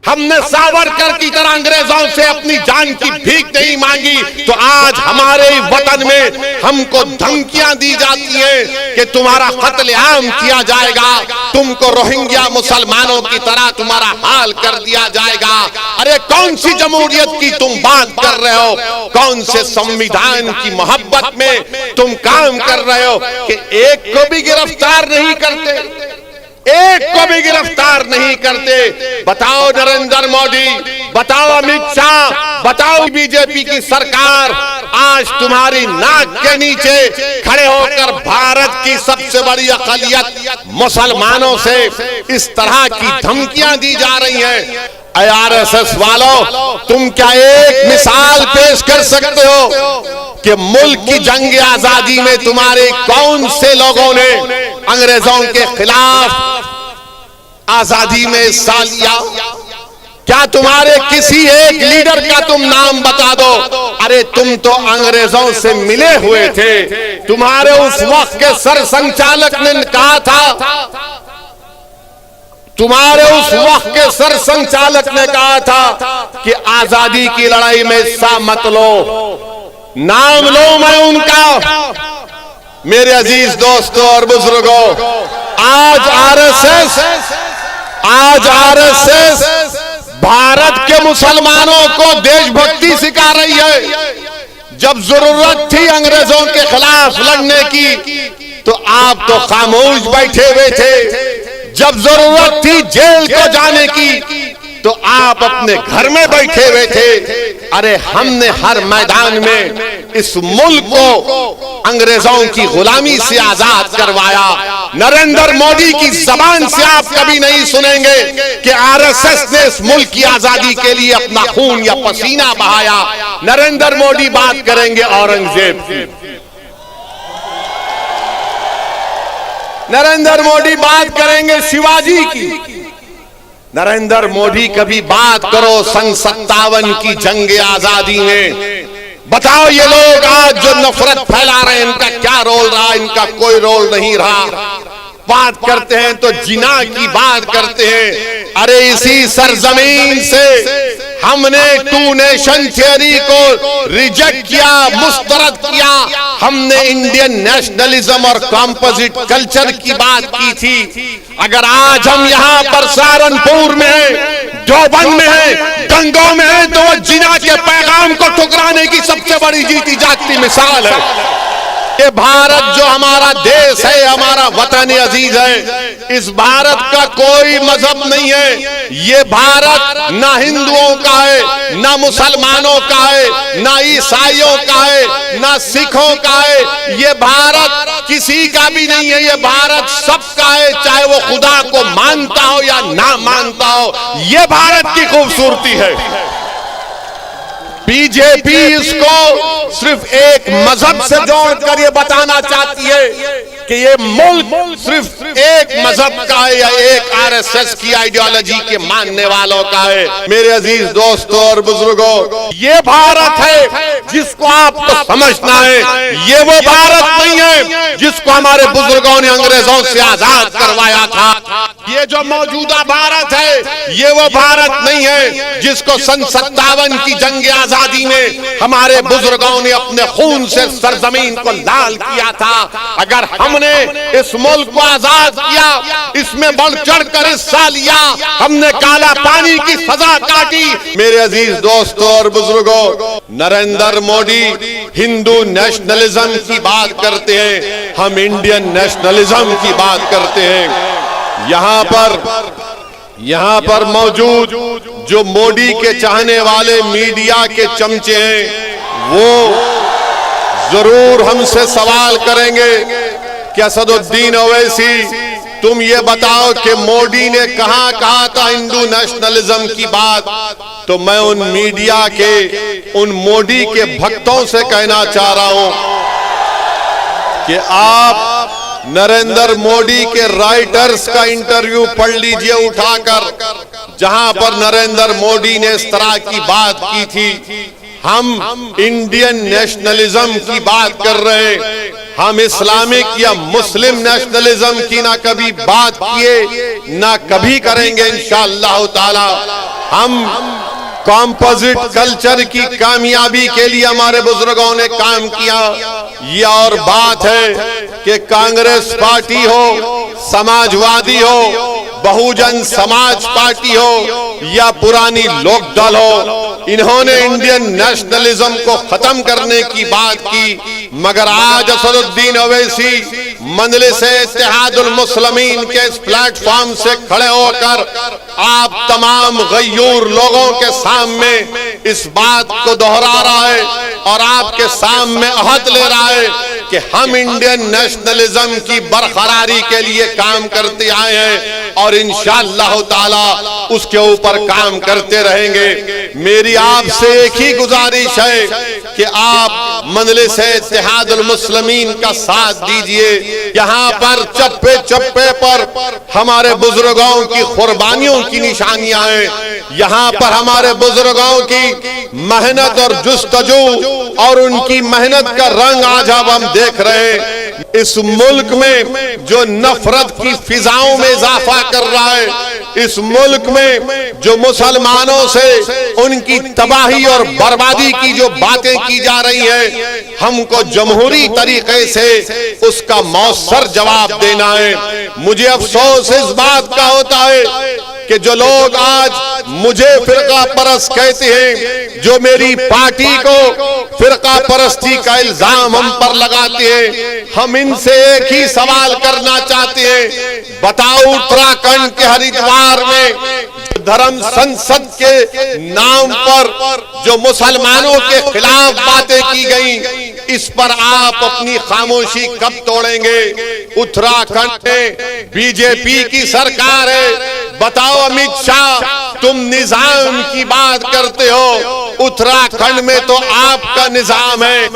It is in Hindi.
हमने सावरकर की तरह अंग्रेजों से अपनी जान की भीख नहीं मांगी, तो आज हमारे वतन में हमको धमकियां दी जाती हैं कि तुम्हारा कत्लेआम किया जाएगा, तुमको रोहिंग्या मुसलमानों की तरह तुम्हारा हाल कर दिया जाएगा। अरे कौन सी जमहूरियत की तुम बात कर रहे हो? कौन से संविधान की मोहब्बत में तुम काम कर रहे हो कि एक को भी गिरफ्तार नहीं करते, एक को भी गिरफ्तार नहीं करते? बताओ नरेंद्र मोदी, बताओ अमित शाह, बताओ बीजेपी की सरकार, आज तुम्हारी नाक के नीचे खड़े होकर भारत की सबसे बड़ी अक़लियत मुसलमानों से इस तरह की धमकियां दी जा रही हैं। आरएसएस वालों, तुम क्या एक मिसाल पेश कर सकते हो कि मुल्क की जंग आजादी में तुम्हारे कौन से लोगों ने अंग्रेजों के खिलाफ आजादी में हिस्सा लिया? क्या तुम्हारे किसी एक लीडर का तुम नाम बता दो? अरे तुम तो अंग्रेजों से मिले हुए थे। तुम्हारे उस वक्त के सर संचालक ने कहा था, तुम्हारे उस वक्त के सर संचालक ने कहा था कि आजादी की लड़ाई में हिस्सा मत लो। नाम लो मैं उनका। मेरे अजीज दोस्तों और बुजुर्गों, आज आरएसएस भारत के मुसलमानों को देशभक्ति सिखा रही है। जब जरूरत थी अंग्रेजों के खिलाफ लड़ने की तो आप तो खामोश बैठे हुए थे। जब जरूरत थी जेल को जाने की तो आप अपने घर में बैठे हुए थे। अरे हमने हर मैदान में इस मुल्क को अंग्रेजों की गुलामी से आजाद करवाया। नरेंद्र मोदी की जबान से आप कभी नहीं सुनेंगे कि आरएसएस ने इस मुल्क की आजादी के लिए अपना खून या पसीना बहाया। नरेंद्र मोदी बात करेंगे औरंगजेब की, नरेंद्र मोदी बात करेंगे शिवाजी की, नरेंद्र मोदी कभी बात करो सन 57 की जंग आजादी में। बताओ ये लोग आज जो नफरत फैला रहे हैं इनका क्या रोल रहा? इनका कोई रोल नहीं रहा। बात करते हैं तो जिना की बात करते हैं। अरे इसी सरजमीन से हमने टू नेशन थियरी को रिजेक्ट किया, मुस्तरद किया। हमने इंडियन नेशनलिज्म और कॉम्पोजिट कल्चर की बात की थी। अगर आज हम यहाँ पर सहारनपुर में हैं, देवबंद में हैं, गंगों में हैं, तो वो जिना के पैगाम को ठुकराने की सबसे बड़ी जीती जागती मिसाल है। ये भारत जो हमारा देश है, हमारा वतन अजीज है, इस भारत का कोई मजहब नहीं है। ये भारत ना हिंदुओं का है, ना मुसलमानों का है, ना ईसाइयों का है, ना सिखों का है। ये भारत किसी का भी नहीं है। ये भारत सबका है, चाहे वो खुदा को मानता हो या ना मानता हो। ये भारत की खूबसूरती है। बीजेपी इसको सिर्फ एक मजहब से जोड़कर ये बताना चाहती है कि ये मुल्क सिर्फ एक मजहब का है या एक आरएसएस की आइडियोलॉजी के मानने वालों का है। मेरे अजीज दोस्तों और बुजुर्गों, ये भारत है जिसको आपको समझना है। ये वो भारत नहीं है जिसको हमारे बुजुर्गों ने अंग्रेजों से आजाद करवाया था। ये जो मौजूदा भारत है, ये वो भारत नहीं है जिसको सन 57 की जंग आजादी में हमारे बुजुर्गों ने अपने खून से सरजमीन को लाल किया था। अगर हमने इस मुल्क को आजाद किया, इसमें बढ़ चढ़कर हिस्सा लिया, हमने काला पानी की सजा काटी। मेरे अजीज दोस्तों और बुजुर्गों, नरेंद्र मोदी हिंदू नेशनलिज्म की बात करते हैं, हम इंडियन नेशनलिज्म की बात करते हैं। यहाँ पर मौजूद जो मोदी के चाहने वाले मीडिया के चमचे हैं, वो जरूर हमसे सवाल करेंगे कि असदुद्दीन ओवैसी, तुम ये बताओ कि मोदी ने कहाँ कहा था हिंदू नेशनलिज्म की बात? तो मैं उन मीडिया के, उन मोदी के भक्तों से कहना चाह रहा हूं कि आप नरेंद्र मोदी के राइटर्स का इंटरव्यू पढ़ लीजिए उठाकर, जहां पर नरेंद्र मोदी ने इस तरह की बात की थी। हम इंडियन नेशनलिज्म की बात कर रहे हैं, हम इस्लामिक या मुस्लिम नेशनलिज्म की ना कभी बात किए ना कभी करेंगे इंशाअल्लाह ताला। हम कॉम्पोजिट कल्चर की कामयाबी के लिए हमारे बुजुर्गों ने काम किया। ये और बात है कि कांग्रेस पार्टी हो, समाजवादी हो, बहुजन समाज पार्टी हो या पुरानी लोकदल हो, इन्होंने इंडियन नेशनलिज्म को खत्म करने की बात की। मगर आज असदुद्दीन ओवैसी मजलिस-ए-इत्तेहादुल मुस्लिमीन के इस प्लेटफॉर्म से खड़े होकर आप तमाम गयूर लोगों के सामने इस बात को दोहरा रहा है और आपके सामने अहद ले रहा है कि हम इंडियन नेशनलिज्म की बरकरारी के लिए काम करते आए हैं और इंशाअल्लाह ताला उसके ऊपर काम करते रहेंगे। मेरी आपसे एक ही गुजारिश है कि आप मजलिस-ए-इत्तेहादुल मुस्लिमीन का साथ दीजिए। यहाँ पर चप्पे चप्पे पर हमारे बुजुर्गों की कुर्बानियों की निशानियां हैं। यहाँ पर हमारे बुजुर्गों की मेहनत और जुस्तजू और उनकी मेहनत का रंग आज अब हम देख रहे हैं। इस मुल्क में जो नफरत की फिजाओं में इजाफा कर रहा है, इस मुल्क में जो मुसलमानों से उनकी तबाही और बर्बादी की जो बातें की जा रही हैं, हमको जमहूरी तरीके से उसका मौसर जवाब देना है। मुझे अफसोस इस बात का होता है कि जो लोग आज मुझे फिरका परस्त कहते हैं, जो मेरी पार्टी को फिरका परस्ती का इल्जाम हम पर लगाते हैं, हम इनसे एक ही सवाल करना चाहते हैं। बताओ, उत्तराखंड के हरिद्वार में धर्म संसद के नाम पर जो मुसलमानों के खिलाफ बातें की गई, इस पर आप अपनी खामोशी कब तोड़ेंगे? उत्तराखंड में बीजेपी की सरकार है। बताओ अमित शाह, तुम निजाम की बात करते हो, उत्तराखंड में तो आपका निजाम है।